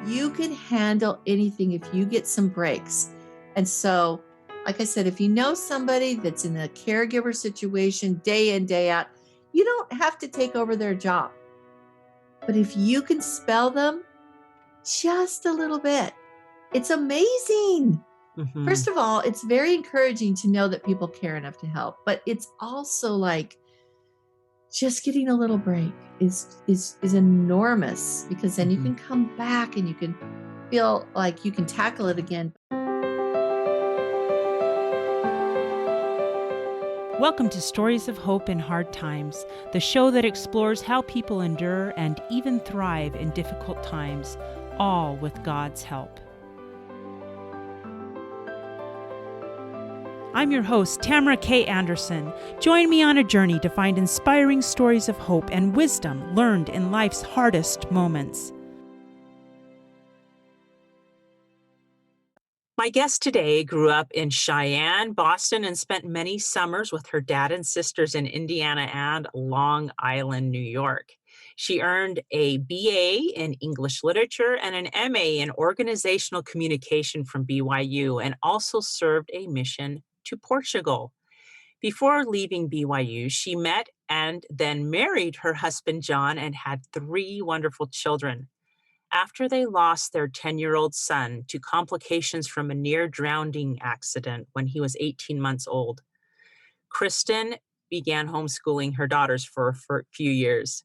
you can handle anything if you get some breaks. And so, like I said, if you know somebody that's in a caregiver situation day in, day out, you don't have to take over their job. But if you can spell them just a little bit, it's amazing. Mhm. First of all, it's very encouraging to know that people care enough to help, but it's also like just getting a little break is enormous, because then you Mhm. can come back and you can feel like you can tackle it again. Welcome to Stories of Hope in Hard Times, the show that explores how people endure and even thrive in difficult times, all with God's help. I'm your host, Tamara K. Anderson. Join me on a journey to find inspiring stories of hope and wisdom learned in life's hardest moments. My guest today grew up in Cheyenne, Boston, and spent many summers with her dad and sisters in Indiana and Long Island, New York. She earned a BA in English literature and an MA in organizational communication from BYU, and also served a mission to Portugal. Before leaving BYU, she met and then married her husband, John, and had 3 wonderful children. After they lost their 10-year-old son to complications from a near drowning accident when he was 18 months old, Kristen began homeschooling her daughters for a few years.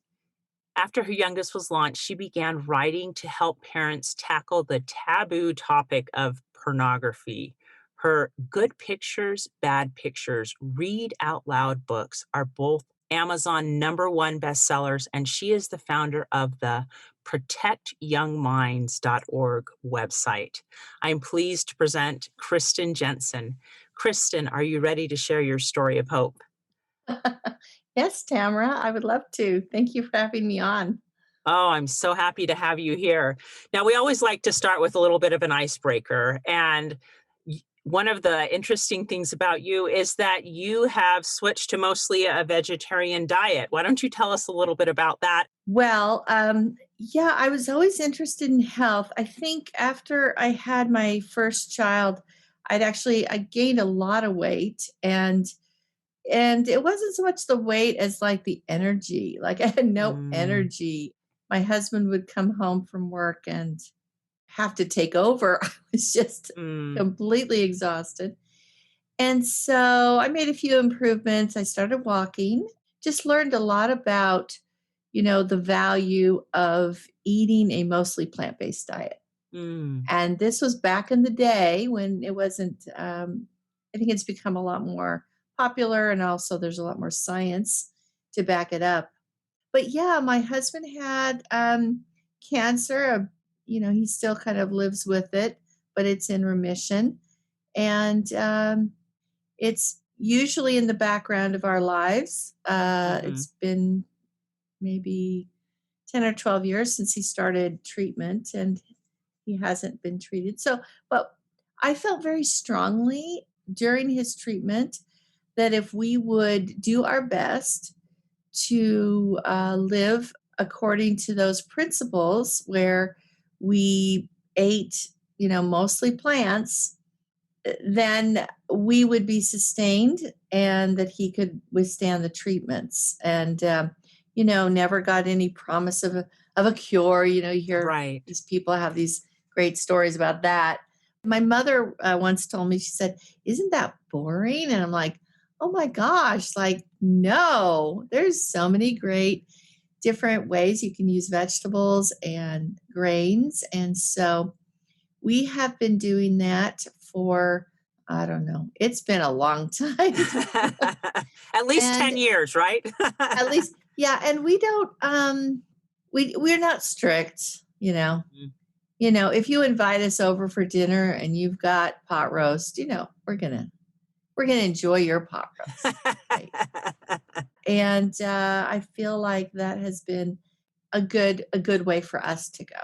After her youngest was launched, she began writing to help parents tackle the taboo topic of pornography. Her Good Pictures, Bad Pictures, Read Out Loud books are both Amazon #1 bestsellers, and she is the founder of the protectyoungminds.org website. I'm pleased to present Kristen Jenson. Kristen, are you ready to share your story of hope? Yes, Tamara, I would love to. Thank you for having me on. Oh, I'm so happy to have you here. Now, we always like to start with a little bit of an icebreaker. And one of the interesting things about you is that you have switched to mostly a vegetarian diet. Why don't you tell us a little bit about that? Well, yeah, I was always interested in health. I think after I had my first child, I gained a lot of weight, and it wasn't so much the weight as like the energy. Like I had no Mm, energy. My husband would come home from work and have to take over. I was just mm, completely exhausted. And so I made a few improvements. I started walking, just learned a lot about, the value of eating a mostly plant-based diet. mm. And this was back in the day when it wasn't, I think it's become a lot more popular, and also there's a lot more science to back it up. But yeah, my husband had cancer. He still kind of lives with it, but it's in remission. And it's usually in the background of our lives. Mhm. It's been maybe 10 or 12 years since he started treatment, and he hasn't been treated. So, but I felt very strongly during his treatment that if we would do our best to live according to those principles where we ate, mostly plants, then we would be sustained, and that he could withstand the treatments. And, never got any promise of a cure. You hear Right. these people have these great stories about that. My mother once told me, she said, "Isn't that boring?" And I'm like, oh my gosh, like, no, there's so many great different ways you can use vegetables and grains. And so we have been doing that for, I don't know, it's been a long time. At least And 10 years, right? at least, yeah, and we don't we're not strict, Mm. if you invite us over for dinner and you've got pot roast, we're gonna enjoy your pot roast, right? And I feel like that has been a good way for us to go.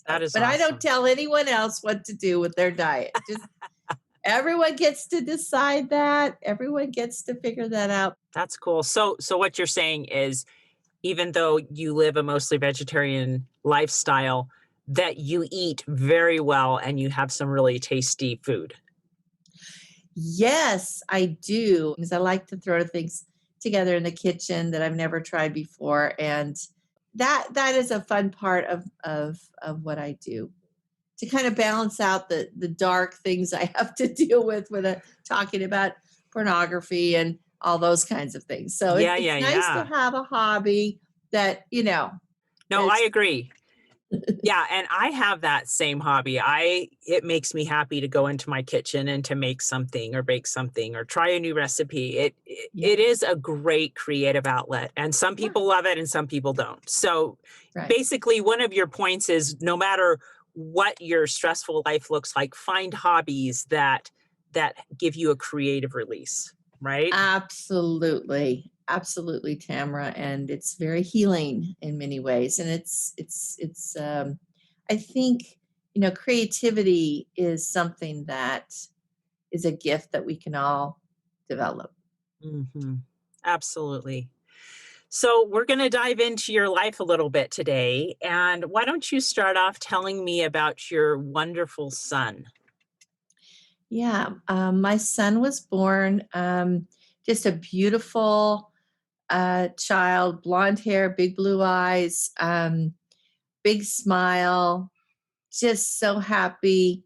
That So, is but I don't awesome. tell anyone else what to do with their diet. Just everyone gets to decide that. Everyone gets to figure that out. That's cool. So what you're saying is even though you live a mostly vegetarian lifestyle, that you eat very well and you have some really tasty food? Yes, I do, because I like to throw things together in the kitchen that I've never tried before, and that is a fun part of what I do to kind of balance out the dark things I have to deal with talking about pornography and all those kinds of things. So Yeah, it's yeah, nice to yeah. have a hobby that, No, I is agree. Yeah, and I have that same hobby. It makes me happy to go into my kitchen and to make something or bake something or try a new recipe. yeah, It is a great creative outlet, and some yeah, people love it and some people don't. So right. basically one of your points is no matter what your stressful life looks like, find hobbies that give you a creative release, right? Absolutely. Absolutely, Tamara. And it's very healing in many ways. And I think, creativity is something that is a gift that we can all develop. Mhm. Absolutely. So, we're going to dive into your life a little bit today. And why don't you start off telling me about your wonderful son? Yeah. My son was born just a beautiful child, blonde hair, big blue eyes, big smile, just so happy.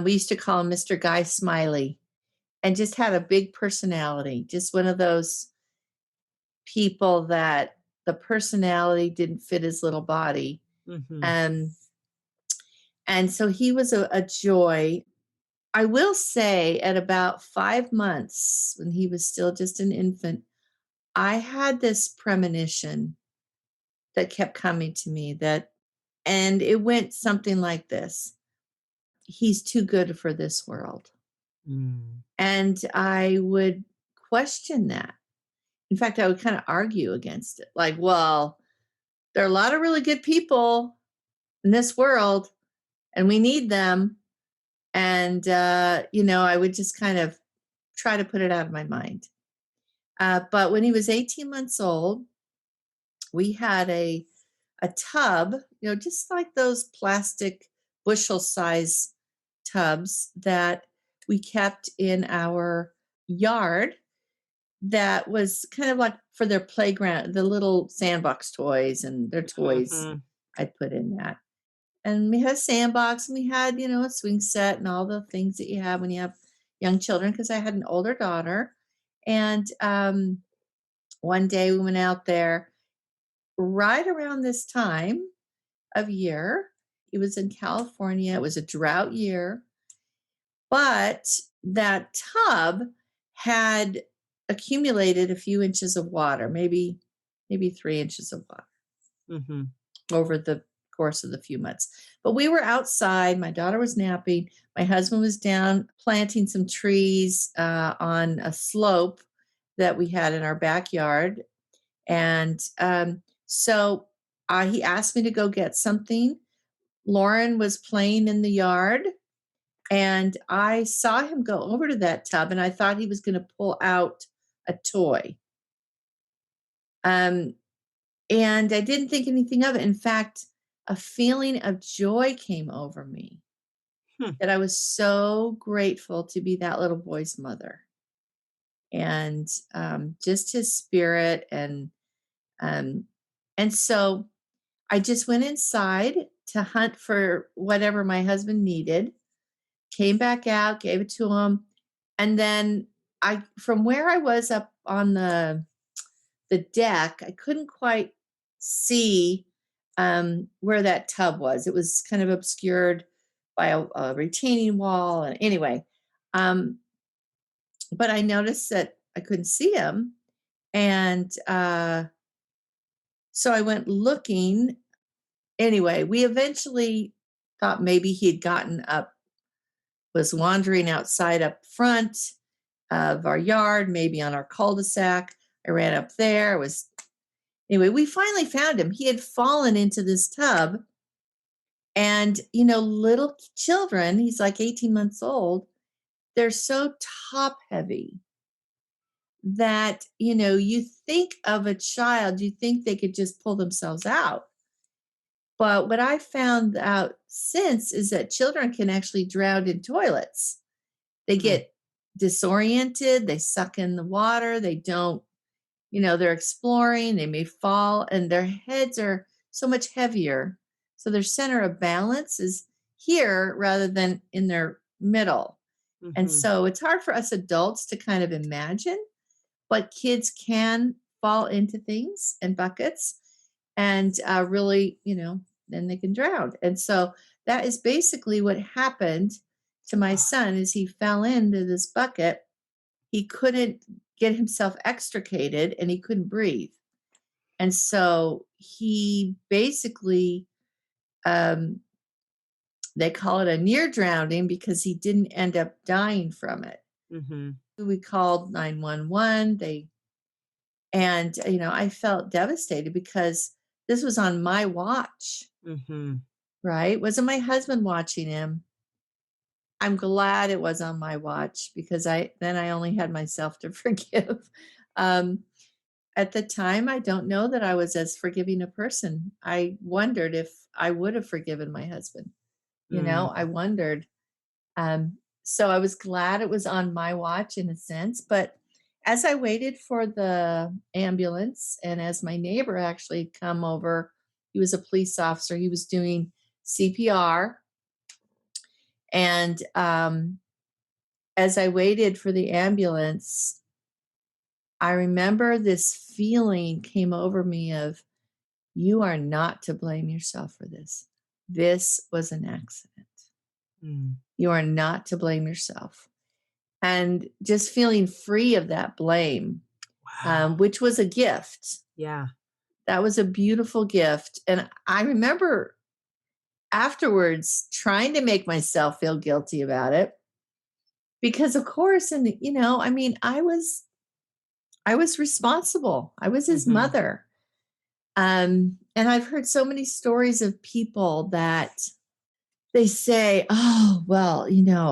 We used to call him Mr. Guy Smiley, and just had a big personality. Just one of those people that the personality didn't fit his little body. Mhm. Um, and so he was a joy. I will say, at about 5 months, when he was still just an infant, I had this premonition that kept coming to me and it went something like this: he's too good for this world. Mm. And I would question that. In fact, I would kind of argue against it. Like, well, there are a lot of really good people in this world and we need them. And, I would just kind of try to put it out of my mind. But when he was 18 months old, we had a tub, just like those plastic bushel size tubs that we kept in our yard, that was kind of like for their playground, the little sandbox toys and their toys Mhm. I'd put in that. And we had a sandbox and we had, a swing set and all the things that you have when you have young children, because I had an older daughter. And one day we went out there right around this time of year. It was in California. It was a drought year, but that tub had accumulated a few inches of water, maybe 3 inches of water Mhm. over the course of the few months. But we were outside. My daughter was napping. My husband was down planting some trees on a slope that we had in our backyard. And so he asked me to go get something. Lauren was playing in the yard, and I saw him go over to that tub, and I thought he was going to pull out a toy. Um, and I didn't think anything of it. In fact, a feeling of joy came over me, Hmm. that I was so grateful to be that little boy's mother. And just his spirit. Um, and so I just went inside to hunt for whatever my husband needed, came back out, gave it to him. And then from where I was up on the deck, I couldn't quite see where that tub was. It was kind of obscured by a retaining wall. And anyway, um, but I noticed that I couldn't see him. And so I went looking. Anyway, we eventually thought maybe he had gotten up, was wandering outside up front of our yard, maybe on our cul-de-sac. I ran up there. Anyway, we finally found him. He had fallen into this tub. And, little children, he's like 18 months old, they're so top heavy that, you think of a child, you think they could just pull themselves out. But what I found out since is that children can actually drown in toilets. They Mm, get disoriented, they suck in the water, they don't, they're exploring, they may fall, and their heads are so much heavier. So their center of balance is here rather than in their middle. And mhm. so it's hard for us adults to kind of imagine, but kids can fall into things and buckets and really, then they can drown. And so that is basically what happened to my Ah, son is he fell into this bucket. He couldn't get himself extricated and he couldn't breathe. And so he basically, um, they call it a near drowning because he didn't end up dying from it. mhm, We called 911. And I felt devastated because this was on my watch, mhm, right? Wasn't my husband watching him. I'm glad it was on my watch because I only had myself to forgive. Um, at the time, I don't know that I was as forgiving a person. I wondered if I would have forgiven my husband. mm, I wondered. So I was glad it was on my watch in a sense. But as I waited for the ambulance, and as my neighbor actually come over, he was a police officer. He was doing CPR, and as I waited for the ambulance, I remember this feeling came over me of you are not to blame yourself for this. This was an accident. mm. You are not to blame yourself. And just feeling free of that blame, Wow. which was a gift. Yeah. That was a beautiful gift. And I remember afterwards trying to make myself feel guilty about it because of course, and I was responsible. I was his Mhm, mother. And I've heard so many stories of people that they say, "Oh, well,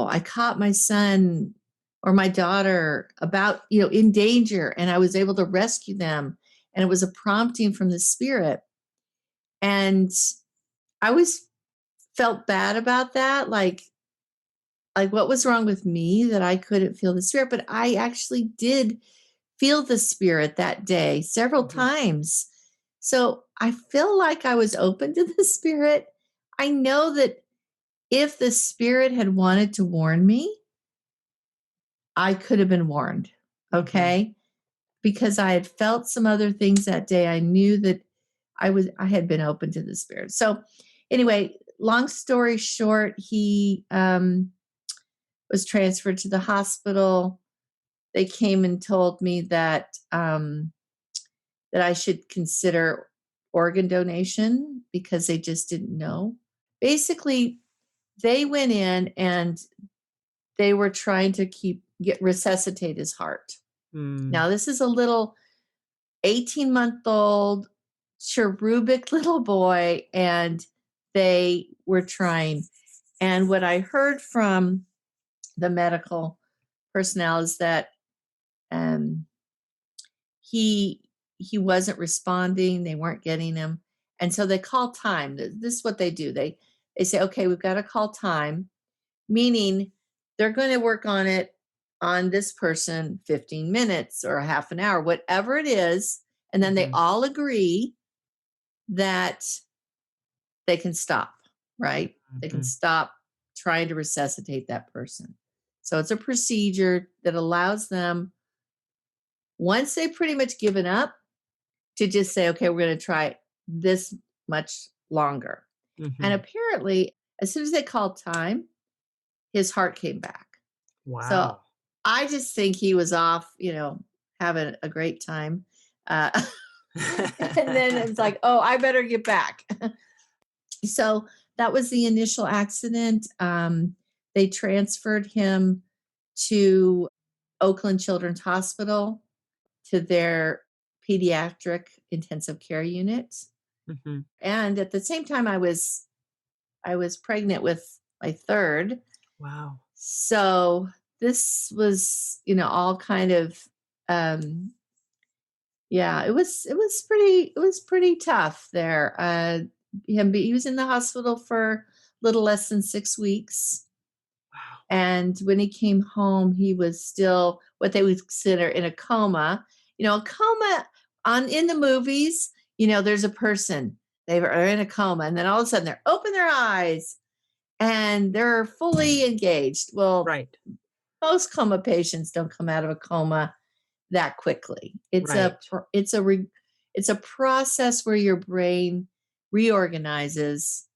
I caught my son or my daughter about, in danger and I was able to rescue them and it was a prompting from the spirit." And I always felt bad about that, like what was wrong with me that I couldn't feel the spirit, but I actually did feel the spirit that day several mhm, times. So I feel like I was open to the spirit. I know that if the spirit had wanted to warn me, I could have been warned. mhm. Okay. Because I had felt some other things that day. I knew that I had been open to the spirit. So anyway, long story short, he was transferred to the hospital. They came and told me that I should consider organ donation because they just didn't know. Basically, they went in and they were trying to get resuscitate his heart. Mm, Now, this is a little 18-month-old cherubic little boy, and they were trying. And what I heard from the medical personnel is that um, he he wasn't responding. They weren't getting him, and so they call time. This is what they do. They say, okay, we've got to call time, meaning they're going to work on it on this person 15 minutes or a half an hour, whatever it is, and then they mhm, all agree that they can stop, right? They can mhm, stop trying to resuscitate that person. So it's a procedure that allows them, once they've pretty much given up, to just say, okay, we're going to try this much longer. And mhm. apparently, as soon as they called time, his heart came back. So Wow. I just think he was off, having a great time. Uh, and then it's like, oh, I better get back. So that was the initial accident. They transferred him to Oakland Children's Hospital to their pediatric intensive care unit. Mhm. And at the same time, I was pregnant with my third. Wow. So this was, all kind of yeah, it was pretty tough there. he was in the hospital for a little less than 6 weeks. Wow. And when he came home, he was still what they would consider in a coma. A coma in the movies, there's a person, they are in a coma, and then all of a sudden they're open their eyes and they're fully engaged. Well, Right. most coma patients don't come out of a coma that quickly. Right. It's a process where your brain reorganizes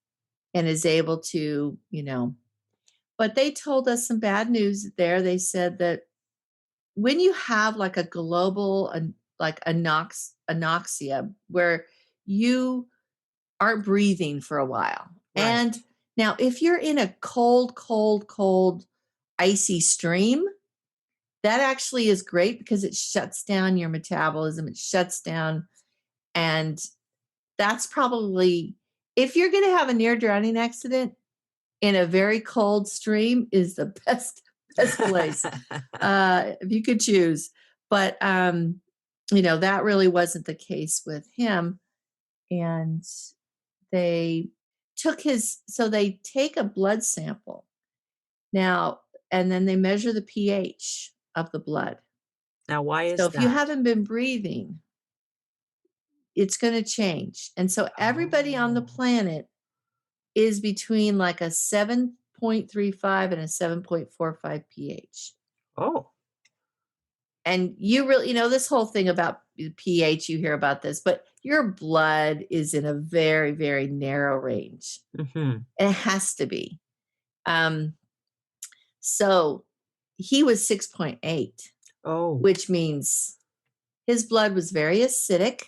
and is able to, but they told us some bad news there. They said that when you have like a global like anoxia where you aren't breathing for a while. Right. And now if you're in a cold icy stream, that actually is great because it shuts down your metabolism. It shuts down, and that's probably, if you're going to have a near drowning accident, in a very cold stream is the best place if you could choose. But that really wasn't the case with him. And they they take a blood sample now, and then they measure the pH of the blood. Now, why So is if you that? haven't been breathing, it's going to change. And so everybody on the Oh. planet is between like a 7.35 and a 7.45 pH. Oh. And you really, this whole thing about pH, you hear about this, but your blood is in a very, very narrow range. Mm-hmm. It has to be. So he was 6.8, Oh. which means his blood was very acidic,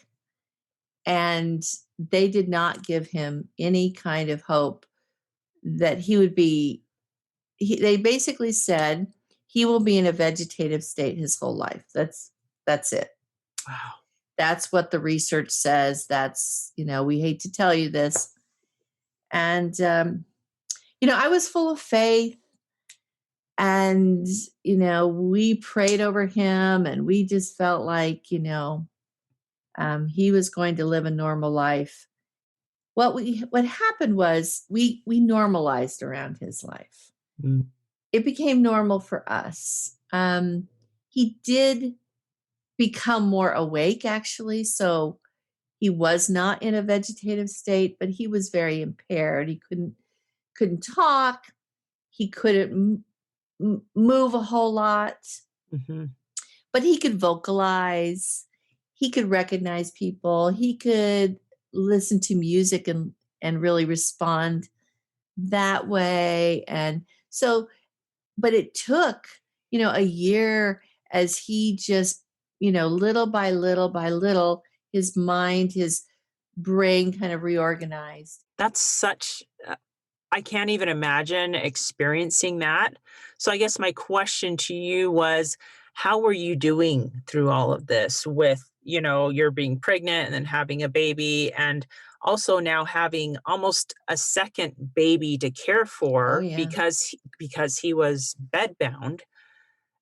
and they did not give him any kind of hope that he would be. They basically said he will be in a vegetative state his whole life. That's it. Wow. That's what the research says. That's, we hate to tell you this. And, I was full of faith, and, we prayed over him, and we just felt like, he was going to live a normal life. What happened was we normalized around his life. Mm. It became normal for us. He did become more awake, actually. So he was not in a vegetative state, but he was very impaired. He couldn't talk. He couldn't move a whole lot, Mm-hmm. but he could vocalize. He could recognize people. He could listen to music and really respond that way. And so, but it took, a year as he just, little by little by little, his mind, his brain kind of reorganized. That's I can't even imagine experiencing that. So I guess my question to you was, how were you doing through all of this with, you're being pregnant and then having a baby, and also now having almost a second baby to care Oh for yeah. because he was bedbound.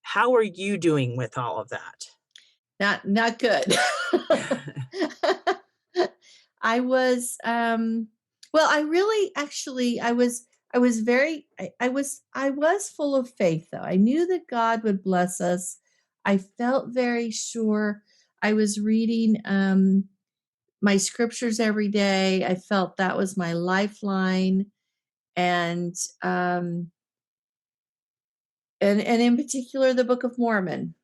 How are you doing with all of that? Not good. I was well, I really actually I was very I was full of faith though. I knew that God would bless us. I felt very sure. I was reading my scriptures every day. I felt that was my lifeline. And and in particular the Book of Mormon.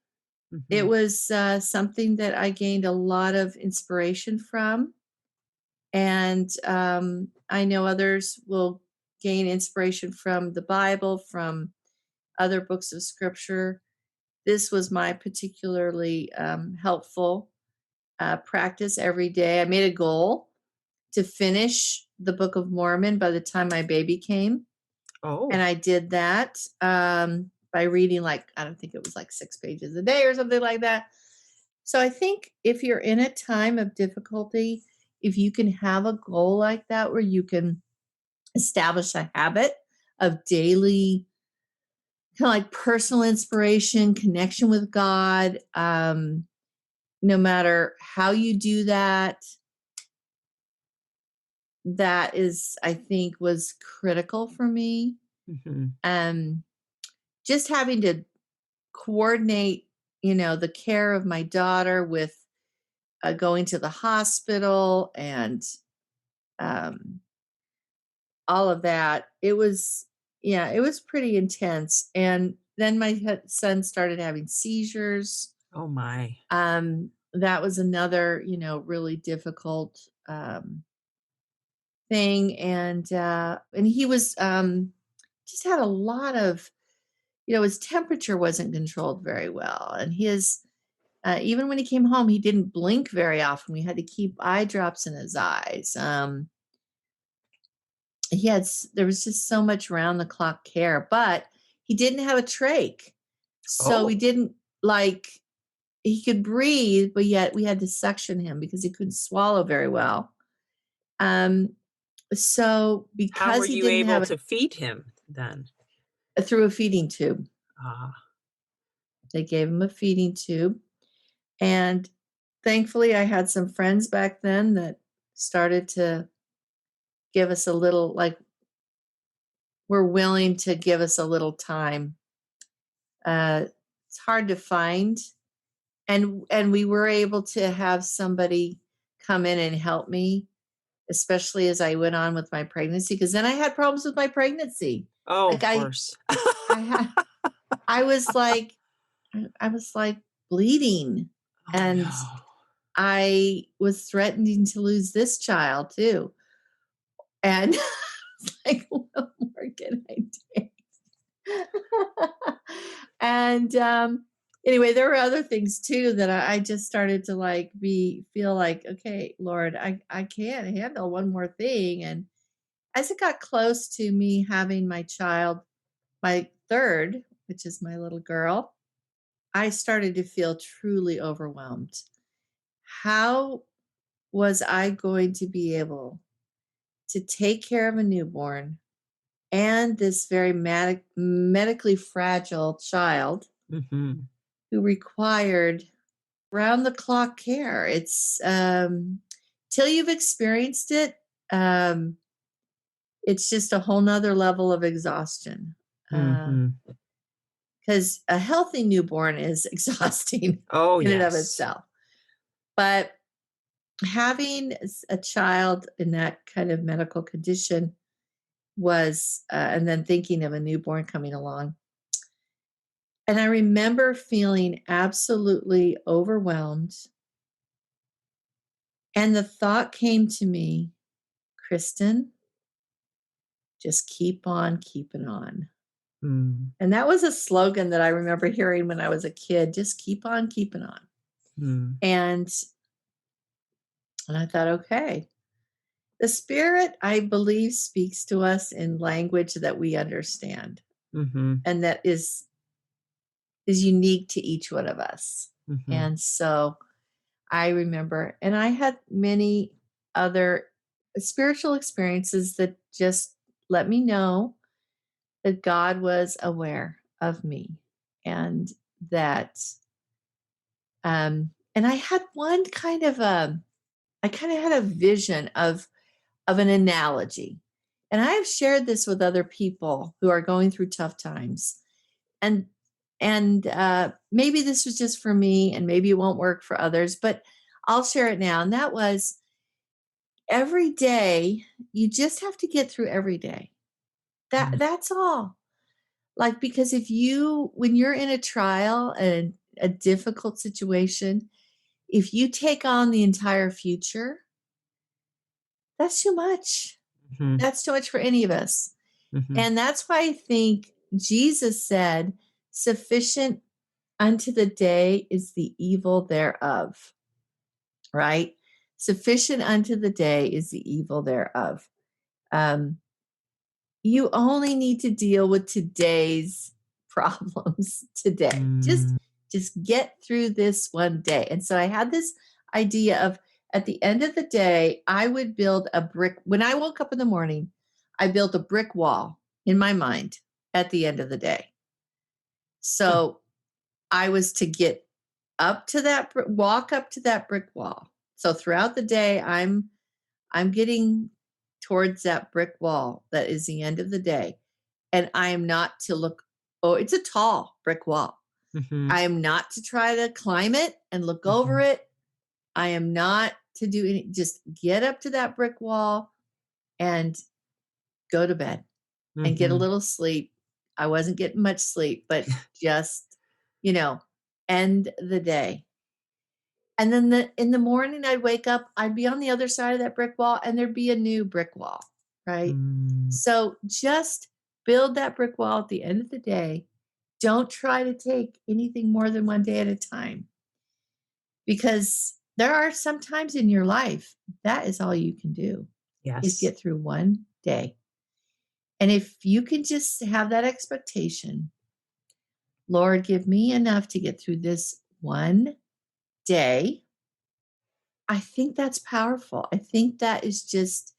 It Mhm. was something that I gained a lot of inspiration from. And I know others will gain inspiration from the Bible, from other books of scripture. This was my particularly helpful practice every day. I made a goal to finish the Book of Mormon by the time my baby came. And Oh. I did that by reading, like, I don't think it was like 6 pages a day or something like that. So I think if you're in a time of difficulty, if you can have a goal like that where you can establish a habit of daily kind of like personal inspiration, connection with God, no matter how you do that, that is, I think, was critical for me. Mhm. Um, just having to coordinate, the care of my daughter with going to the hospital and um, all of that. Yeah, it was pretty intense. And then my son started having seizures. Oh my. That was another, really difficult thing. And he was just had a lot of, his temperature wasn't controlled very well. And his, even when he came home, he didn't blink very often. We had to keep eye drops in his eyes. There was just so much round the clock care, but he didn't have a trach. So we Oh, didn't like, he could breathe, but yet we had to suction him because he couldn't swallow very well. Um, so how were because he you didn't able have to feed him then? through a feeding tube, Ah. they gave him a feeding tube. And thankfully, I had some friends back then that started to give us a little, like, were willing to give us a little time. It's hard to find, and we were able to have somebody come in and help me, especially as I went on with my pregnancy, because then I had problems with my pregnancy. Oh, Like of course. I had, I was like, I was like bleeding, Oh, and no. I was threatening to lose this child too. And like, what more can I do? And anyway, there were other things too that I just started to like feel like, okay, Lord, I can't handle one more thing. And as it got close to me having my child, my third, which is my little girl, I started to feel truly overwhelmed. How was I going to be able to take care of a newborn and this very medically fragile child Mhm. who required round the clock care? It's till you've experienced it, um, it's just a whole nother level of exhaustion. Mhm. Because a healthy newborn is exhausting Oh, in and of yes. itself. But having a child in that kind of medical condition was, and then thinking of a newborn coming along. And I remember feeling absolutely overwhelmed. And the thought came to me, Kristen, just keep on keeping on. Mm. And that was a slogan that I remember hearing when I was a kid, just keep on keeping on. Mm. And I thought, okay, the spirit, I believe, speaks to us in language that we understand Mhm. and that is unique to each one of us. Mhm. And so I remember, and I had many other spiritual experiences that just let me know that God was aware of me and that, and I had one kind of I kind of had a vision of an analogy. And I have shared this with other people who are going through tough times. And maybe this was just for me and maybe it won't work for others, but I'll share it now. And that was, every day, you just have to get through every day. Mm. That's all. Like, because when you're in a trial and a difficult situation, if you take on the entire future, that's too much. Mhm. That's too much for any of us. Mhm. And that's why I think Jesus said, sufficient unto the day is the evil thereof, right? Sufficient unto the day is the evil thereof. Um, you only need to deal with today's problems today. Just Mm. just get through this one day. And so I had this idea of, at the end of the day, I would build a brick. When I woke up in the morning, I built a brick wall in my mind at the end of the day. Huh. So I was to get up to that walk up to that brick wall. So throughout the day, I'm getting towards that brick wall that is the end of the day. And I am not to look, oh, it's a tall brick wall. Mhm. I am not to try to climb it and look over Mhm. it. I am not to do any, just get up to that brick wall and go to bed and get a Mhm. little sleep. I wasn't getting much sleep, but just, you know, end the day. And then in the morning I'd wake up, I'd be on the other side of that brick wall and there'd be a new brick wall, right? Mm. So just build that brick wall at the end of the day. Don't try to take anything more than one day at a time, because there are some times in your life that is all you can do is Yes. get through one day. And if you can just have that expectation, Lord, give me enough to get through this one day. I think that's powerful. I think that is just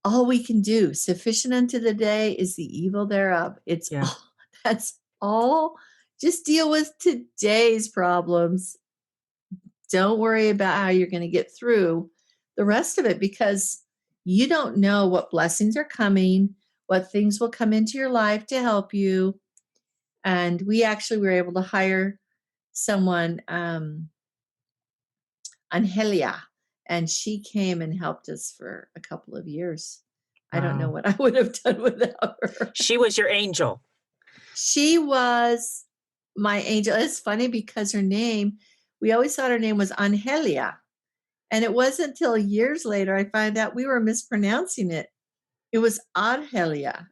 all we can do. Sufficient unto the day is the evil thereof. It's Yeah. all, that's all. Just deal with today's problems. Don't worry about how you're going to get through the rest of it, because you don't know what blessings are coming, what things will come into your life to help you. And we actually were able to hire someone, Angelia, and she came and helped us for a couple of years. I don't know Wow. what I would have done without her. She was your angel. She was my angel. It's funny because her name, we always thought her name was Angelia. And it wasn't until years later I found out we were mispronouncing it. It was Angelia,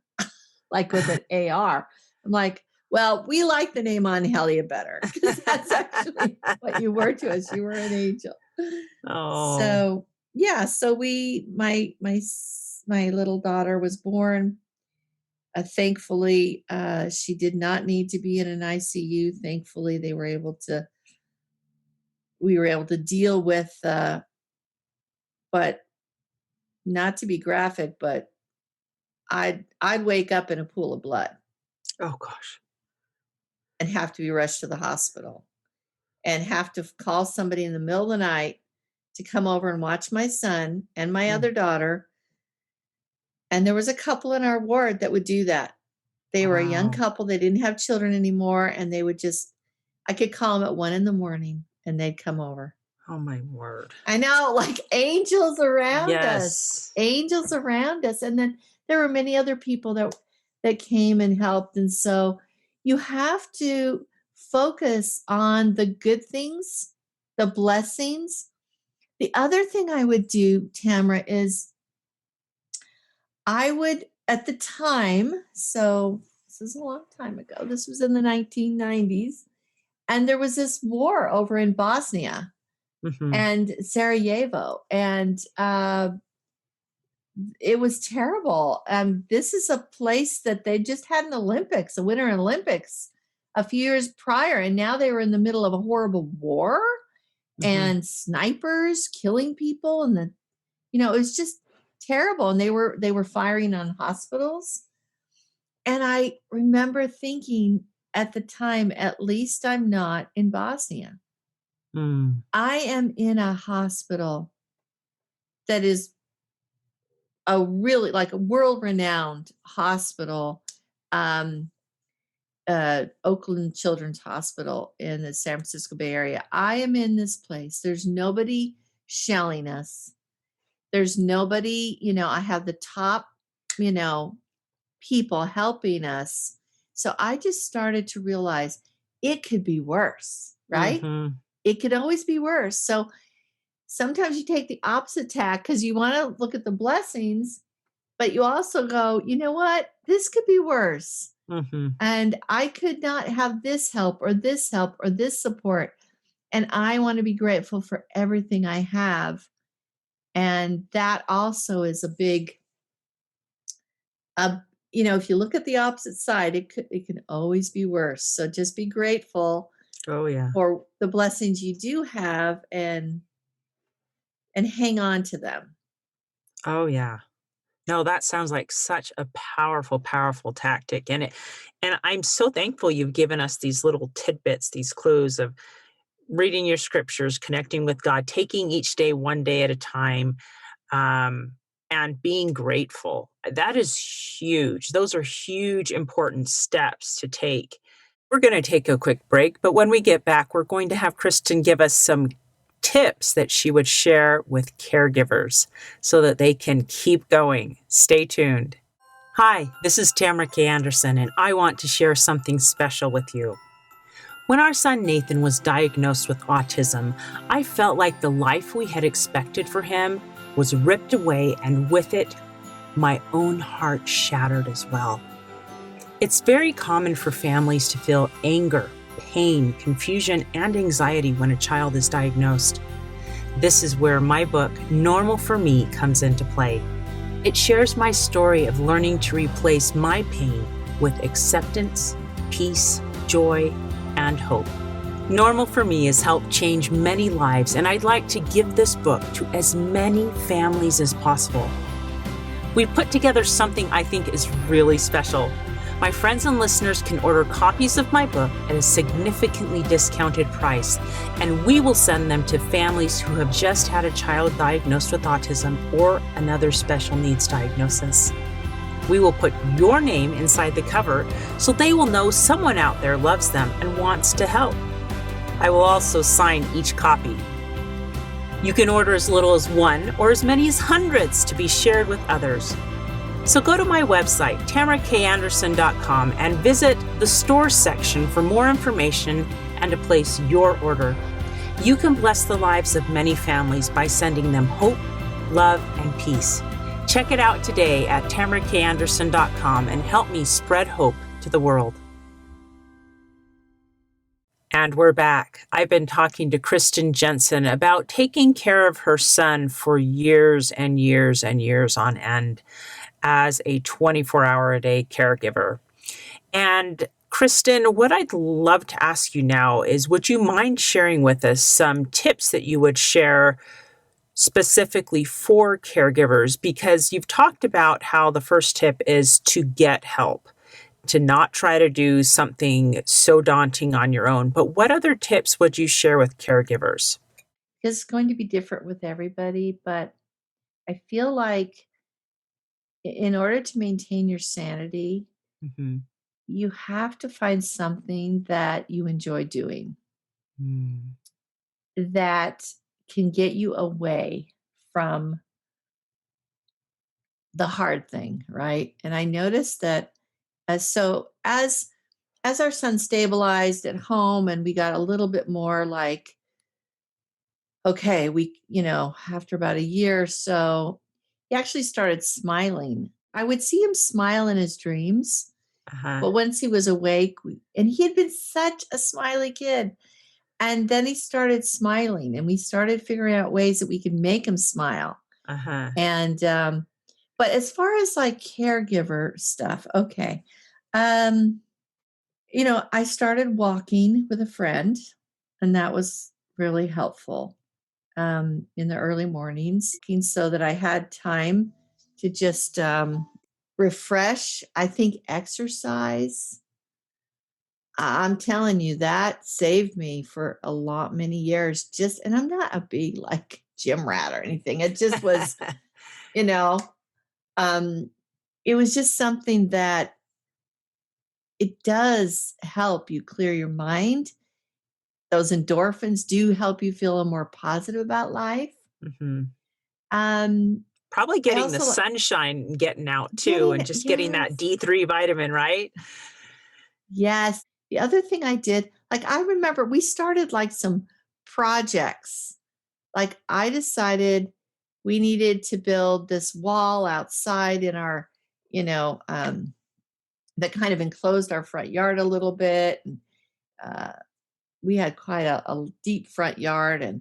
like with an AR. I'm like, well, we like the name Angelia better because that's actually what you were to us. You were an angel. Oh. So yeah, so my little daughter was born. Thankfully, she did not need to be in an ICU. Thankfully, we were able to deal with, but not to be graphic, but I'd wake up in a pool of blood Oh gosh. and have to be rushed to the hospital and have to call somebody in the middle of the night to come over and watch my son and my Mm. other daughter. And there was a couple in our ward that would do that. They were a young Wow. couple. They didn't have children anymore. And they would just, I could call them at 1 a.m. and they'd come over. Oh my word. I know, like angels around us, Yes. angels around us. And then there were many other people that came and helped. And so you have to focus on the good things, the blessings. The other thing I would do, Tamara, is I would at the time, so this is a long time ago. This was in the 1990s, and there was this war over in Bosnia Mhm. and Sarajevo, and it was terrible. This is a place that they just had an Olympics, a Winter Olympics, a few years prior, and now they were in the middle of a horrible war Mhm. and snipers killing people, and it was just terrible. And they were firing on hospitals, and I remember thinking at the time, at least I'm not in Bosnia. Mm. I am in a hospital that is a really like a world renowned hospital, um, Oakland Children's Hospital in the San Francisco Bay Area. I am in this place. There's nobody shelling us. There's nobody, I have the top, you know, people helping us. So I just started to realize it could be worse, right? Mhm. It could always be worse. So sometimes you take the opposite tack because you want to look at the blessings, but you also go, you know what? This could be worse. Mhm. And I could not have this help or this help or this support. And I want to be grateful for everything I have. And that also is a big, uh, if you look at the opposite side, it can always be worse. So just be grateful Oh yeah. for the blessings you do have and hang on to them. Oh yeah. No, that sounds like such a powerful, powerful tactic. And I'm so thankful you've given us these little tidbits, these clues of reading your scriptures, connecting with God, taking each day one day at a time, um, and being grateful. That is huge. Those are huge, important steps to take. We're going to take a quick break, but when we get back, we're going to have Kristen give us some tips that she would share with caregivers so that they can keep going. Stay tuned. Hi, this is Tamara K. Anderson, and I want to share something special with you. When our son Nathan was diagnosed with autism, I felt like the life we had expected for him was ripped away, and with it, my own heart shattered as well. It's very common for families to feel anger, pain, confusion, and anxiety when a child is diagnosed. This is where my book, Normal for Me, comes into play. It shares my story of learning to replace my pain with acceptance, peace, joy, and hope. Normal for Me has helped change many lives, and I'd like to give this book to as many families as possible. We've put together something I think is really special. My friends and listeners can order copies of my book at a significantly discounted price, and we will send them to families who have just had a child diagnosed with autism or another special needs diagnosis. We will put your name inside the cover so they will know someone out there loves them and wants to help. I will also sign each copy. You can order as little as one or as many as hundreds to be shared with others. So go to my website, tamarakanderson.com, and visit the store section for more information and to place your order. You can bless the lives of many families by sending them hope, love, and peace. Check it out today at tamarakanderson.com and help me spread hope to the world. And we're back. I've been talking to Kristen Jenson about taking care of her son for years and years and years on end as a 24-hour-a-day caregiver. And Kristen, what I'd love to ask you now is, would you mind sharing with us some tips that you would share specifically for caregivers? Because you've talked about how the first tip is to get help, to not try to do something so daunting on your own. But what other tips would you share with caregivers? It's going to be different with everybody, but I feel like in order to maintain your sanity, Mm-hmm. you have to find something that you enjoy doing that can get you away from the hard thing, right? And I noticed that as our son stabilized at home and we got a little bit more like, okay, after about a year or so, he actually started smiling. I would see him smile in his dreams, Uh-huh. but once he was awake, and he had been such a smiley kid. And then he started smiling, and we started figuring out ways that we could make him smile. Uh-huh. And, but as far as like caregiver stuff, okay. Um, I started walking with a friend, and that was really helpful in the early mornings, so that I had time to just refresh. I think exercise. I'm telling you, that saved me for many years. And I'm not a big like gym rat or anything. It just was, you know, um, it was just something that it does help you clear your mind. Those endorphins do help you feel more positive about life. Mm-hmm. Um, Probably I getting the also sunshine getting out too, and just getting that yes, D3 vitamin, right? yes. The other thing I did, like I remember we started like some projects. Like I decided we needed to build this wall outside in our, that kind of enclosed our front yard a little bit. And uh, we had quite a deep front yard. And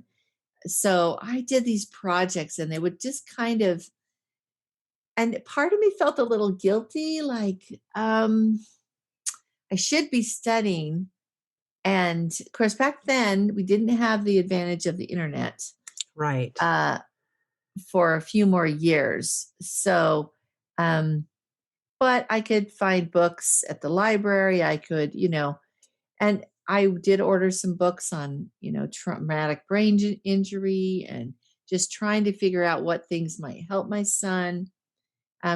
so I did these projects, and they would just kind of, and part of me felt a little guilty, like I should be studying. And of course, back then we didn't have the advantage of the internet. Right. For a few more years. So, but I could find books at the library. I could, and I did order some books on, traumatic brain injury and just trying to figure out what things might help my son.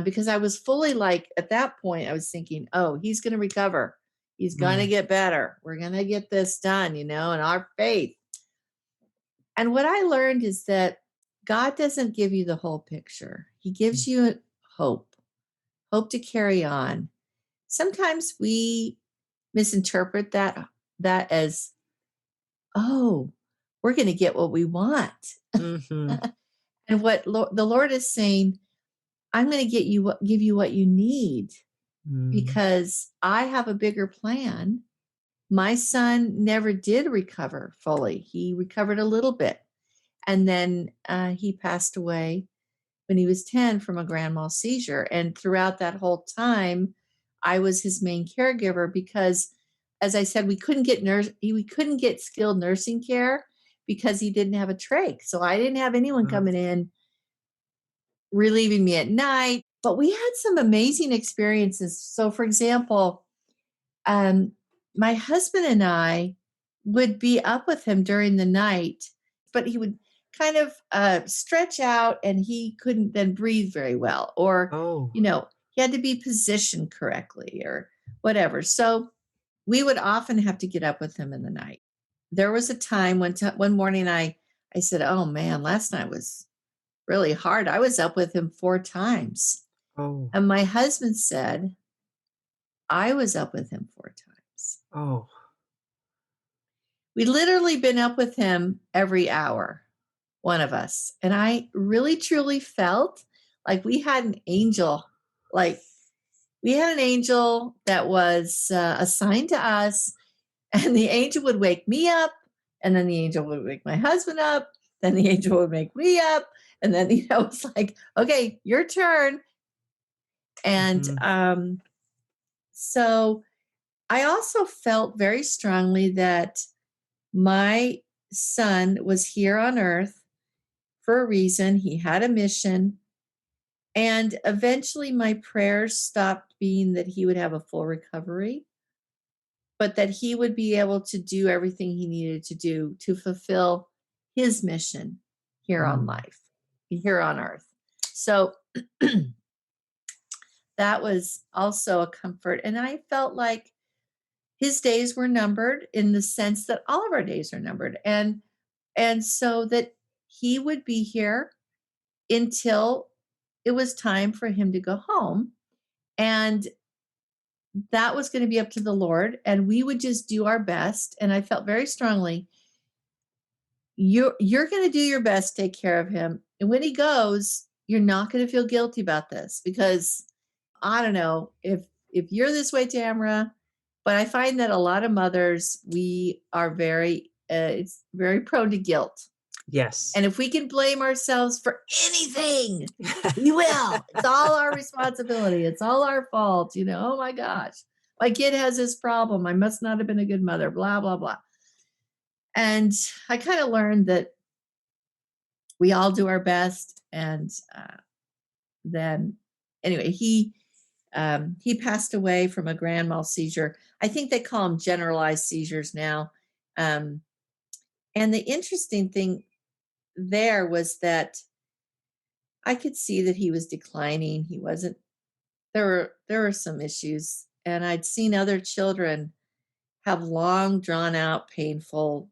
Because I was fully like, at that point, I was thinking, oh, he's going to recover. He's going to Mm, get better. We're going to get this done, and our faith. And what I learned is that God doesn't give you the whole picture. He mm, gives you hope, hope to carry on. Sometimes we misinterpret that as, oh, we're going to get what we want. mhm, And what the Lord is saying, I'm going to give you what you need, mm. because I have a bigger plan. My son never did recover fully. He recovered a little bit. And then he passed away when he was 10 from a grand mal seizure. And throughout that whole time, I was his main caregiver because, as I said, we couldn't get skilled nursing care because he didn't have a trach. So I didn't have anyone Oh, coming in relieving me at night. But we had some amazing experiences. So, for example, um, my husband and I would be up with him during the night, but he would kind of stretch out and he couldn't then breathe very well, or, oh, he had to be positioned correctly or whatever. So we would often have to get up with him in the night. There was a time one morning I said, oh man, last night was really hard. I was up with him 4 times. oh, And my husband said, I was up with him 4 times. oh. We literally been up with him every hour, one of us. And I really truly felt like we had an angel, like we had an angel that was assigned to us, and the angel would wake me up, and then the angel would wake my husband up, then the angel would wake me up, and then it's like, okay, your turn. And Mhm, so I also felt very strongly that my son was here on earth for a reason. He had a mission. And eventually, my prayers stopped being that he would have a full recovery, but that he would be able to do everything he needed to do to fulfill his mission mm, here on earth. So that was also a comfort. And I felt like his days were numbered in the sense that all of our days are numbered. And so that he would be here until it was time for him to go home. And that was going to be up to the Lord. And we would just do our best. And I felt very strongly, you're going to do your best, take care of him. And when he goes, you're not going to feel guilty about this, because I don't know if you're this way, Tamara, but I find that a lot of mothers, we are it's very prone to guilt. yes. And if we can blame ourselves for anything, we will. It's all our responsibility. It's all our fault. Oh my gosh, my kid has this problem. I must not have been a good mother, blah, blah, blah. And I kind of learned that we all do our best. And then, anyway, he passed away from a grand mal seizure. I think they call them generalized seizures now. Um, and the interesting thing there was that I could see that he was declining. He wasn't there were some issues, and I'd seen other children have long drawn out painful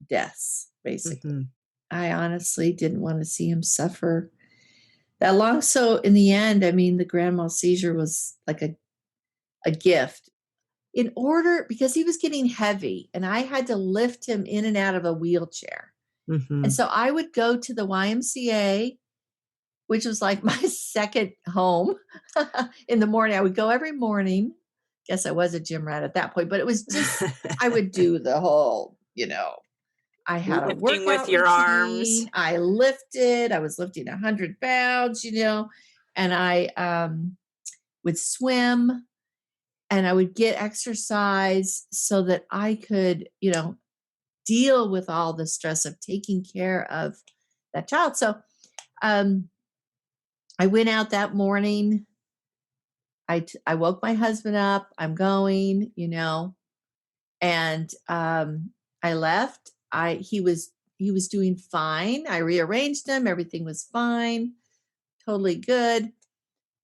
deaths, basically. Mhm, I honestly didn't want to see him suffer that long. So in the end, I mean, the grand mal seizure was like a gift, because he was getting heavy and I had to lift him in and out of a wheelchair. And mhm. so I would go to the YMCA, which was like my second home. In the morning. I would go every morning. Guess I was a gym rat at that point, but it was just, I would do the whole, I had a Lifting with workout your arms. routine. I was lifting 100 pounds, and I would swim, and I would get exercise so that I could, deal with all the stress of taking care of that child. So um, I went out that morning. I woke my husband up. I'm going, and I left. He was he was doing fine. I rearranged him. Everything was fine. Totally good.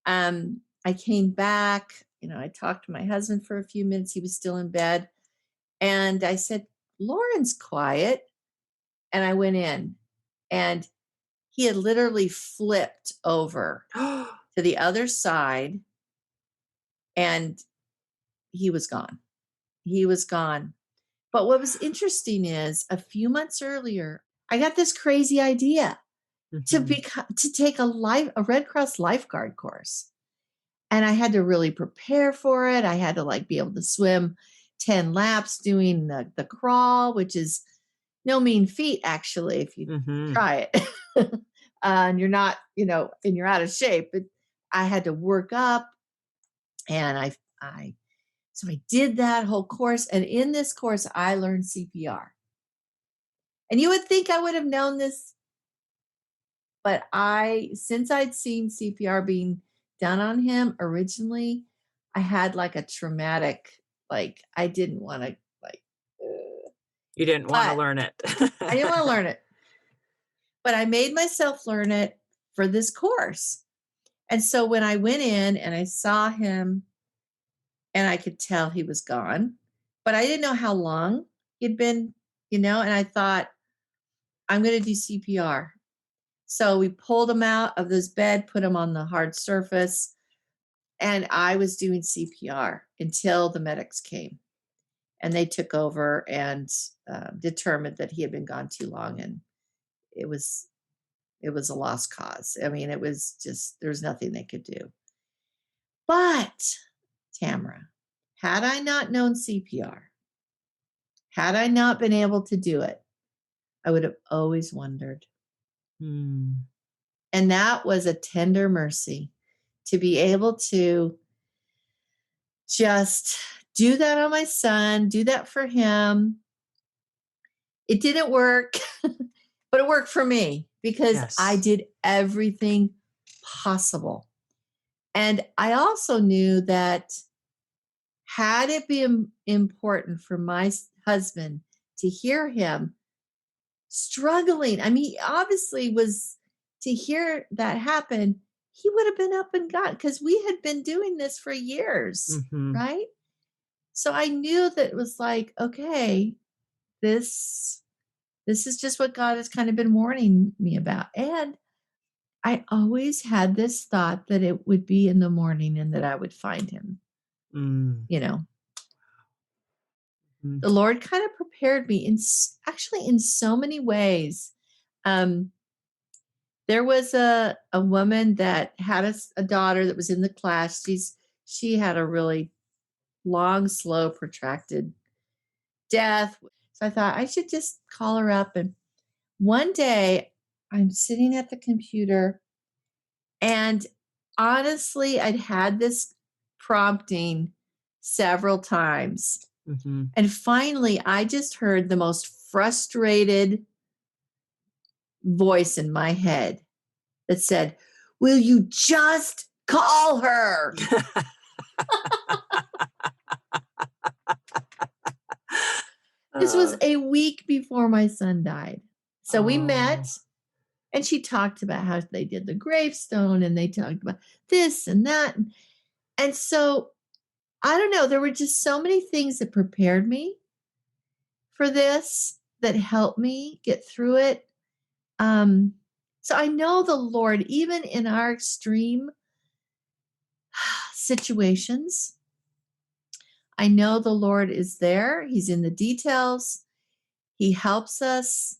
I came back, I talked to my husband for a few minutes. He was still in bed. And I said, Lauren's quiet. And I went in, and he had literally flipped over to the other side, and he was gone. He was gone. But what was interesting is a few months earlier, I got this crazy idea to take a Red Cross lifeguard course. And I had to really prepare for it. I had to be able to swim 10 laps doing the crawl, which is no mean feat, actually, if you try it. And you're not, and you're out of shape. But I had to work up, and so I did that whole course. And in this course, I learned CPR. And you would think I would have known this, but since I'd seen CPR being done on him originally, I had a traumatic, I didn't want to, You didn't want to learn it. I didn't want to learn it. But I made myself learn it for this course. And so when I went in and I saw him, and I could tell he was gone, but I didn't know how long he'd been, and I thought, I'm going to do CPR. So we pulled him out of this bed, put him on the hard surface, and I was doing CPR until the medics came. And they took over and determined that he had been gone too long, and it was a lost cause. I mean, it was just, there was nothing they could do. But, Tamara, had I not known CPR, had I not been able to do it, I would have always wondered. And that was a tender mercy to be able to just do that on my son, do that for him. It didn't work, but it worked for me because I did everything possible. And I also knew that had it been important for my husband to hear him struggling, I mean, he obviously was, to hear that happen, he would have been up and gone, because we had been doing this for years, right? So I knew that it was okay, this is just what God has kind of been warning me about. And I always had this thought that it would be in the morning and that I would find him. The Lord kind of prepared me in so many ways. There was a woman that had a daughter that was in the class. She had a really long, slow, protracted death. So I thought I should just call her up. And one day I'm sitting at the computer, and honestly, I'd had this prompting several times. And finally, I just heard the most frustrated voice in my head that said, "Will you just call her?" This was a week before my son died. So we met, and she talked about how they did the gravestone, and they talked about this and that. And so, I don't know, there were just so many things that prepared me for this, that helped me get through it. So I know the Lord, even in our extreme situations, I know the Lord is there. He's in the details. He helps us.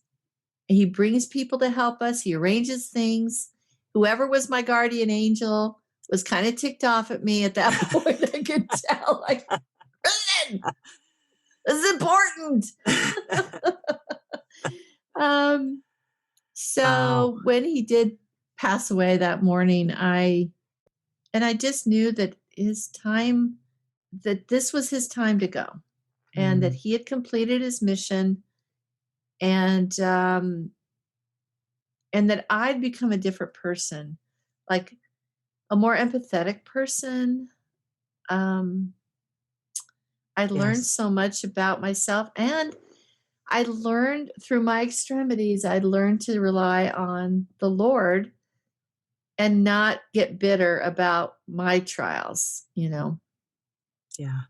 He brings people to help us. He arranges things. Whoever was my guardian angel was kind of ticked off at me at that point. I could tell, Kristen, this is important. So when he did pass away that morning, I just knew that this was his time to go, and that he had completed his mission, and that I'd become a different person, a more empathetic person. I learned so much about myself, and I learned through my extremities, I learned to rely on the Lord and not get bitter about my trials, you know? Yeah,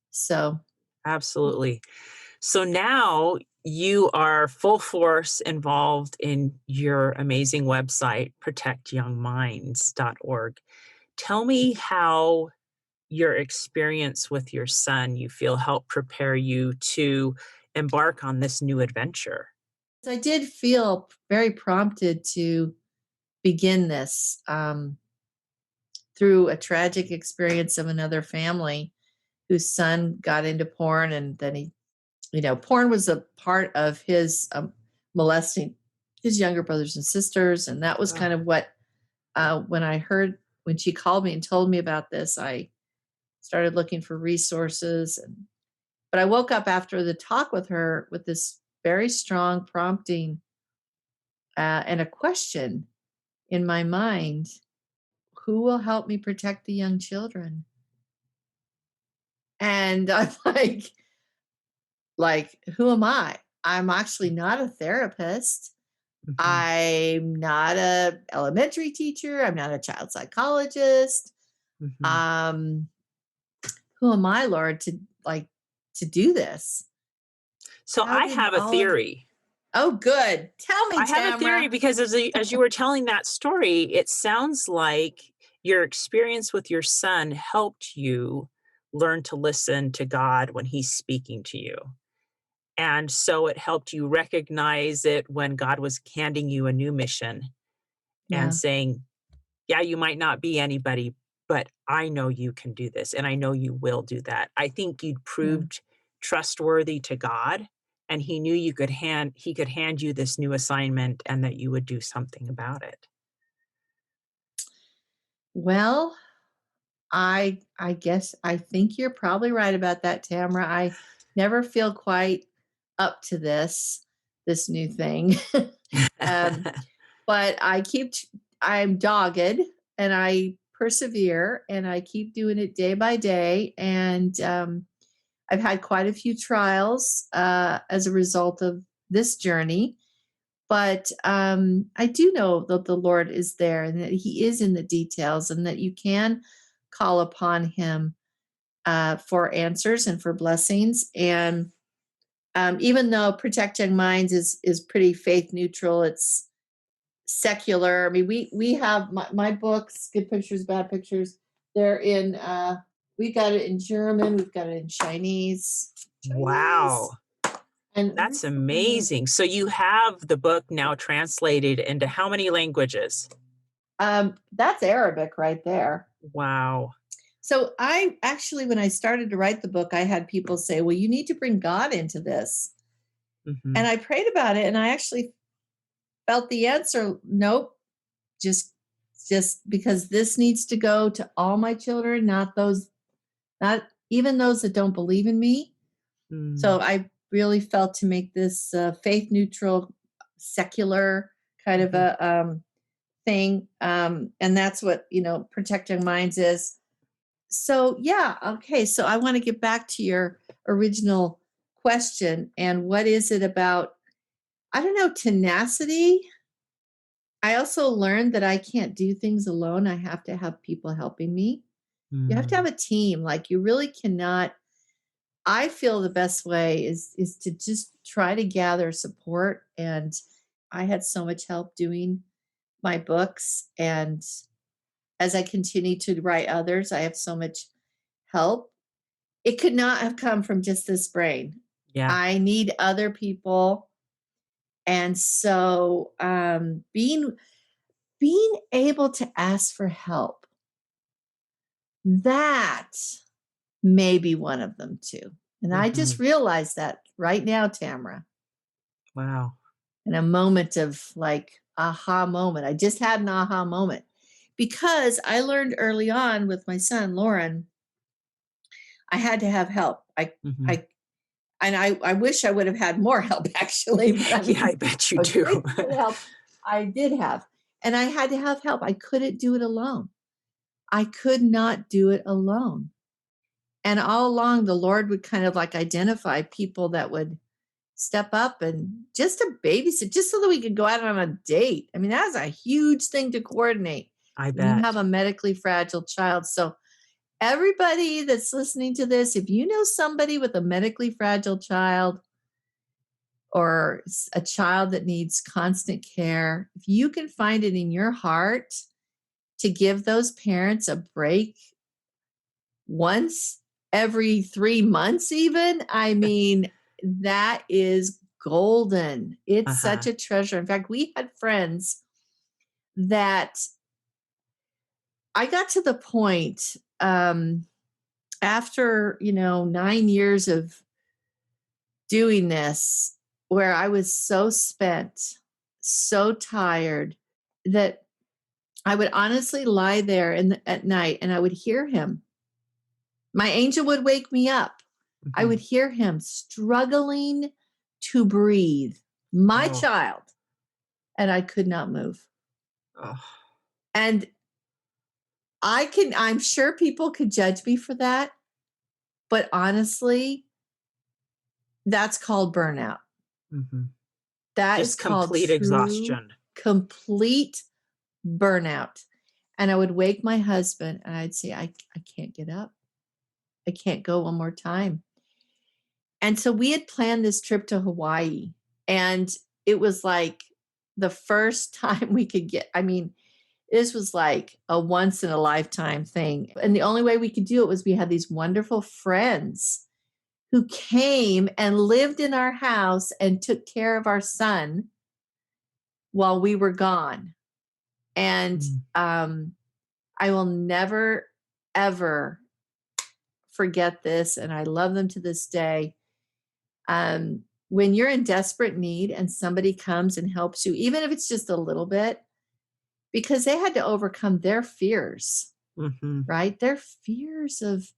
So, absolutely. So now you are full force involved in your amazing website, protectyoungminds.org. Tell me how your experience with your son you feel helped prepare you to embark on this new adventure. I did feel very prompted to begin this through a tragic experience of another family whose son got into porn, and then porn was a part of his molesting his younger brothers and sisters. And that was Ugh. kind of what, when she called me and told me about this, I started looking for resources. But I woke up after the talk with her with this very strong prompting and a question in my mind: who will help me protect the young children? And I'm like, who am I? I'm actually not a therapist. Mhm, I'm not a elementary teacher. I'm not a child psychologist. mhm. Um, who am I, Lord, to do this? So How I did have a all of theory. Oh, good. Tell me, I have a theory Tamara. because as you were telling that story, it sounds like your experience with your son helped you learn to listen to God when he's speaking to you. And so it helped you recognize it when God was handing you a new mission and Yeah, saying, yeah, you might not be anybody, but I know you can do this and I know you will do that. I think you'd yeah. proved trustworthy to God and he knew he could hand you this new assignment and that you would do something about it. Well, I guess I think you're probably right about that, Tamara. I never feel quite up to this new thing. um, but I'm dogged and I persevere and I keep doing it day by day. And I've had quite a few trials as a result of this journey. But I do know that the Lord is there and that He is in the details, and that you can call upon Him for answers and for blessings. And even though Protect Young Minds is pretty faith neutral, it's secular. I mean, we have my books, Good Pictures, Bad Pictures. They're in. We got it in German. We've got it in Chinese, Wow, and that's amazing. So you have the book now translated into how many languages? that's Arabic right there. Wow. So I actually, when I started to write the book, I had people say, "Well, you need to bring God into this," and Mhm, I prayed about it, and I actually felt the answer: nope, just just because this needs to go to all my children, not even those that don't believe in me. mm, So I really felt to make this faith neutral, secular kind of mhm. a thing, and that's what Protect Young Minds is. So yeah, okay. So I want to get back to your original question, and what is it about? I don't know, tenacity. I also learned that I can't do things alone. I have to have people helping me. You have to have Mm, a team. Like, you really cannot. I feel the best way is to just try to gather support. And I had so much help doing my books, and as I continue to write others, I have so much help. It could not have come from just this brain. yeah. I need other people. And so being able to ask for help, that may be one of them too. And I just Mhm. realized that right now, Tamara, Wow. in a moment of like aha moment. I just had an aha moment because I learned early on with my son, Lauren, I had to have help. Mhm. I I wish I would have had more help actually, but I Yeah, I mean, bet you I was do. grateful for the help I did have. And I had to have help. I couldn't do it alone. I could not do it alone. And all along, the Lord would kind of like identify people that would step up and just to babysit, just so that we could go out on a date. I mean, that was a huge thing to coordinate I when you have bet. a medically fragile child. So, everybody that's listening to this, if you know somebody with a medically fragile child or a child that needs constant care, if you can find it in your heart to give those parents a break once every 3 months, even, I mean, that is golden. It's such Uh-huh. a treasure. In fact, we had friends that I got to the point after, 9 years of doing this where I was so spent, so tired that I would honestly lie there at night and I would hear him. My angel would wake me up. I would Mhm. hear him struggling to breathe, my Oh, child, and I could not move. oh. And I'm sure people could judge me for that, but honestly, that's called burnout. Mhm. That is Just called complete true, exhaustion. complete burnout. And I would wake my husband and I'd say, I can't get up. I can't go one more time. And so we had planned this trip to Hawaii. And it was like the first time we could I mean, this was like a once in a lifetime thing. And the only way we could do it was we had these wonderful friends who came and lived in our house and took care of our son while we were gone. And Mm. I will never, ever forget this. And I love them to this day. When you're in desperate need and somebody comes and helps you, even if it's just a little bit, because they had to overcome their fears, Mhm. right? Their fears of,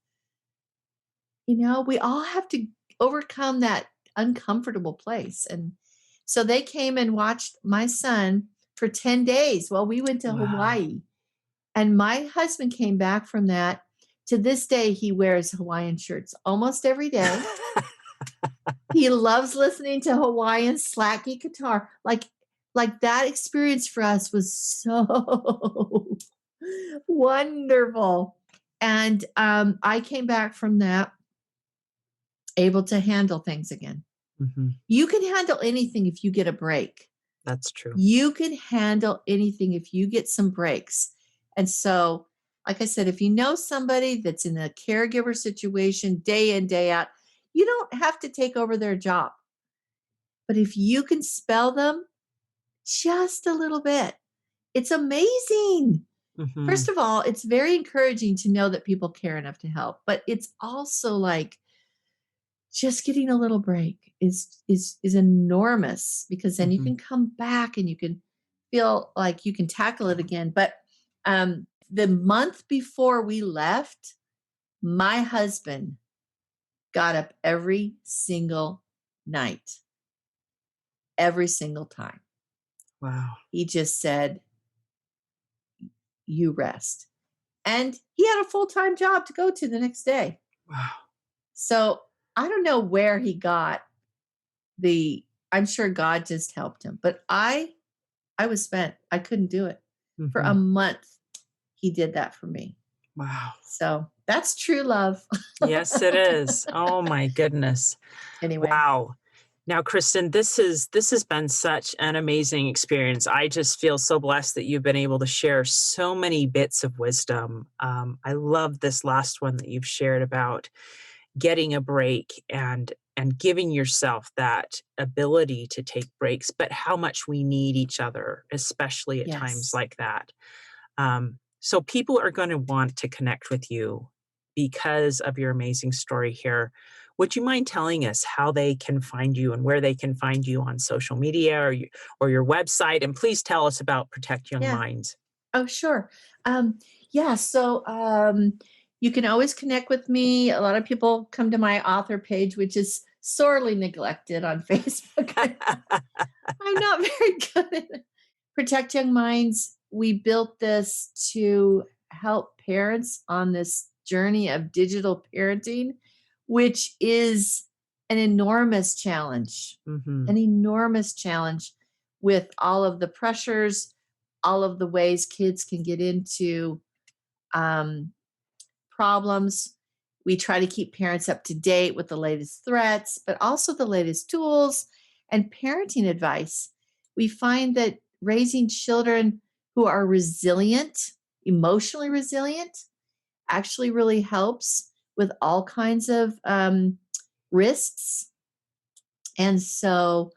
we all have to overcome that uncomfortable place. And so they came and watched my son for 10 days while we went to Wow. Hawaii. And my husband came back from that. To this day, he wears Hawaiian shirts almost every day. He loves listening to Hawaiian slacky guitar. Like that experience for us was so wonderful. And I came back from that able to handle things again. Mhm. You can handle anything if you get a break. That's true. You can handle anything if you get some breaks. And so, like I said, if you know somebody that's in a caregiver situation day in, day out, you don't have to take over their job. But if you can spell them just a little bit, it's amazing. First Mhm. of all, it's very encouraging to know that people care enough to help, but it's also like just getting a little break is enormous because then you Mhm. can come back and you can feel like you can tackle it again. But the month before we left, my husband got up every single night, every single time. Wow. He just said, "You rest." And he had a full-time job to go to the next day. Wow. So I don't know where he got I'm sure God just helped him, but I was spent. I couldn't do it. For a Mhm. month, he did that for me. Wow. So that's true love. Yes, it is. Oh my goodness. Anyway, Wow. Now, Kristen, this has been such an amazing experience. I just feel so blessed that you've been able to share so many bits of wisdom. I love this last one that you've shared about getting a break and giving yourself that ability to take breaks, but how much we need each other, especially at times yes. like that. So people are going to want to connect with you because of your amazing story here. Would you mind telling us how they can find you and where they can find you on social media or your website? And please tell us about Protect Young Yeah. Minds. Oh, sure. Yeah. So you can always connect with me. A lot of people come to my author page, which is sorely neglected on Facebook. I'm not very good at it. Protect Young Minds. We built this to help parents on this journey of digital parenting, which is an enormous challenge, Mhm. an enormous challenge with all of the pressures, all of the ways kids can get into um, problems. We try to keep parents up to date with the latest threats, but also the latest tools and parenting advice. We find that raising children who are resilient, emotionally resilient, actually really helps with all kinds of risks. And so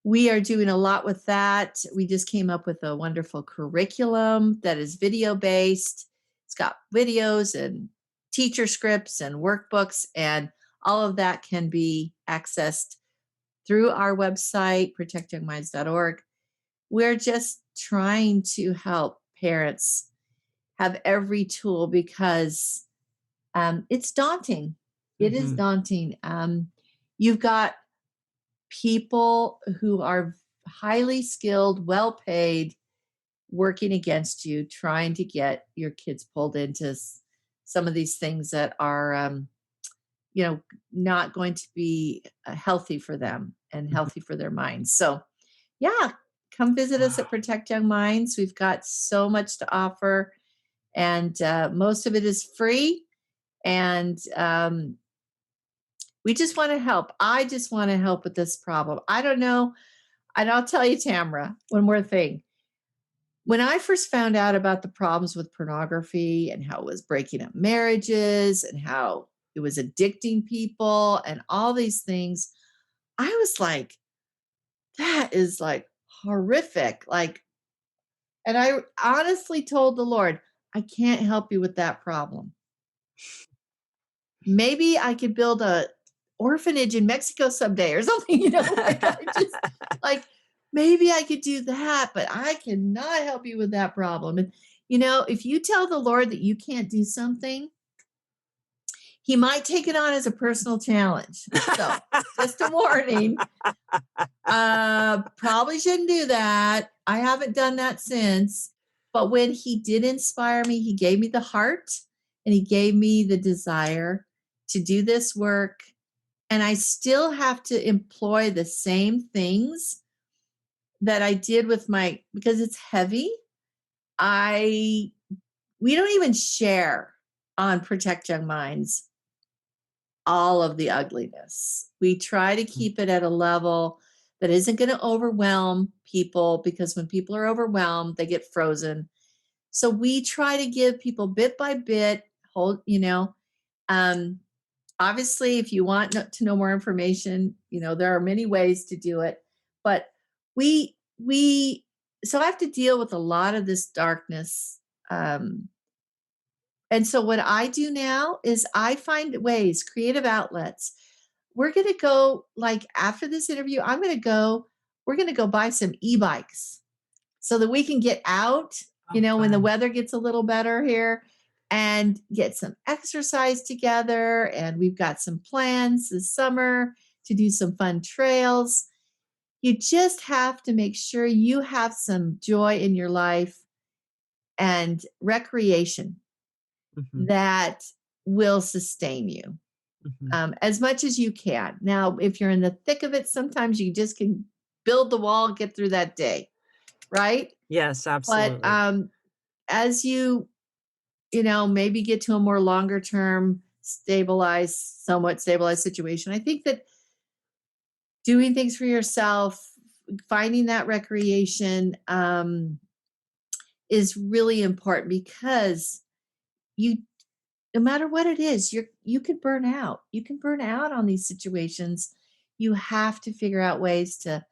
we are doing a lot with that. We just came up with a wonderful curriculum that is video based. It's got videos and teacher scripts and workbooks, and all of that can be accessed through our website, protectyoungminds.org. We're just trying to help parents have every tool because it's daunting. It is Mhm. daunting. You've got people who are highly skilled, well paid, working against you, trying to get your kids pulled into some of these things that are, you know, not going to be healthy for them and Mhm. healthy for their minds. So, yeah, come visit us Wow. at Protect Young Minds. We've got so much to offer, and most of it is free. And we just want to help. I just want to help with this problem. I don't know. And I'll tell you, Tamara, one more thing. When I first found out about the problems with pornography and how it was breaking up marriages and how it was addicting people and all these things, I was like, that is like horrific. Like, and I honestly told the Lord, I can't help you with that problem. Maybe I could build a orphanage in Mexico someday or something, like I just like maybe I could do that, but I cannot help you with that problem. And if you tell the Lord that you can't do something, he might take it on as a personal challenge. So, just a warning. Probably shouldn't do that. I haven't done that since. But when he did inspire me, he gave me the heart and he gave me the desire to do this work. And I still have to employ the same things that I did with because it's heavy. I We don't even share on Protect Young Minds all of the ugliness. We try to keep it at a level that isn't going to overwhelm people because when people are overwhelmed, they get frozen. So we try to give people bit by bit, um, obviously, if you want to know more information, there are many ways to do it. But we so I have to deal with a lot of this darkness. And so what I do now is I find ways, creative outlets. We're going to go, like, after this interview, we're going to go buy some e-bikes so that we can get out, Oh, when the fun. weather gets a little better here and get some exercise together. And we've got some plans this summer to do some fun trails. You just have to make sure you have some joy in your life and recreation Mhm. that will sustain you Mhm. as much as you can. Now, if you're in the thick of it, sometimes you just can build the wall, get through that day, right? Yes, But absolutely. as maybe get to a more longer term, somewhat stabilized situation, I think that doing things for yourself, finding that recreation is really important because you no matter what it is, you could burn out. You can burn out on these situations. You have to figure out ways to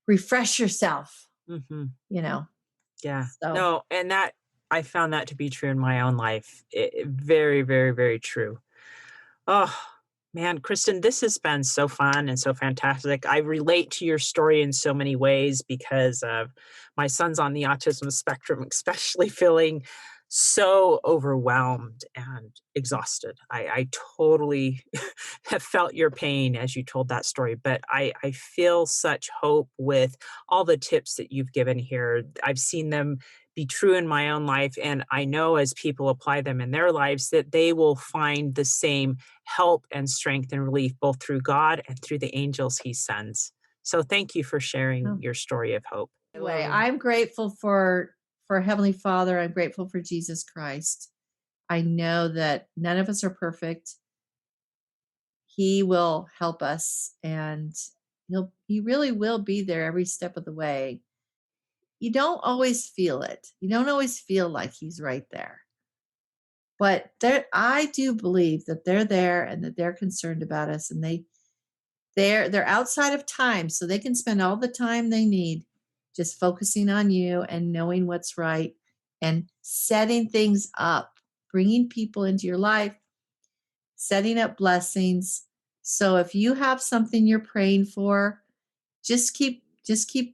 refresh yourself, Mhm. you know. Yeah. So No, and that I found that to be true in my own life. Very, very, very true. Oh, man, Kristen, this has been so fun and so fantastic. I relate to your story in so many ways because of my son's on the autism spectrum, especially feeling so overwhelmed and exhausted. I totally have felt your pain as you told that story, but I feel such hope with all the tips that you've given here. I've seen them be true in my own life. And I know as people apply them in their lives that they will find the same help and strength and relief, both through God and through the angels he sends. So thank you for sharing Oh, your story of hope. anyway, I'm grateful for Heavenly Father. I'm grateful for Jesus Christ. I know that none of us are perfect. He will help us, and he really will be there every step of the way. You don't always feel it. You don't always feel like he's right there. But I do believe that they're there and that they're concerned about us, and they're outside of time, so they can spend all the time they need just focusing on you and knowing what's right and setting things up, bringing people into your life, setting up blessings. So if you have something you're praying for, just keep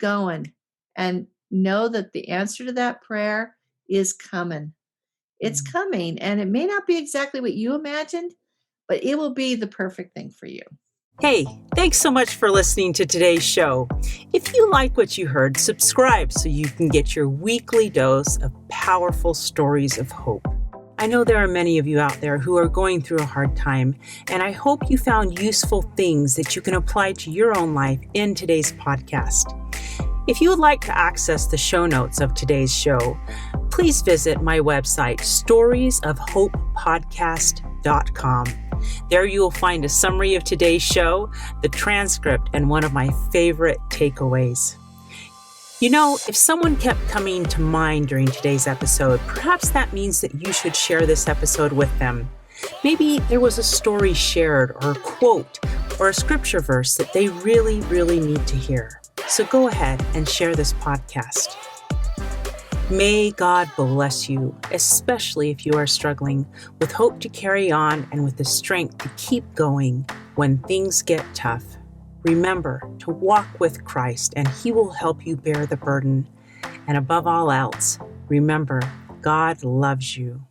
going and know that the answer to that prayer is coming. It's coming, and it may not be exactly what you imagined, but it will be the perfect thing for you. Hey, thanks so much for listening to today's show. If you like what you heard, subscribe so you can get your weekly dose of powerful stories of hope. I know there are many of you out there who are going through a hard time, and I hope you found useful things that you can apply to your own life in today's podcast. If you would like to access the show notes of today's show, please visit my website, storiesofhopepodcast.com. There you will find a summary of today's show, the transcript, and one of my favorite takeaways. You know, if someone kept coming to mind during today's episode, perhaps that means that you should share this episode with them. Maybe there was a story shared or a quote or a scripture verse that they really, really need to hear. So go ahead and share this podcast. May God bless you, especially if you are struggling, with hope to carry on and with the strength to keep going when things get tough. Remember to walk with Christ, and He will help you bear the burden. And above all else, remember, God loves you.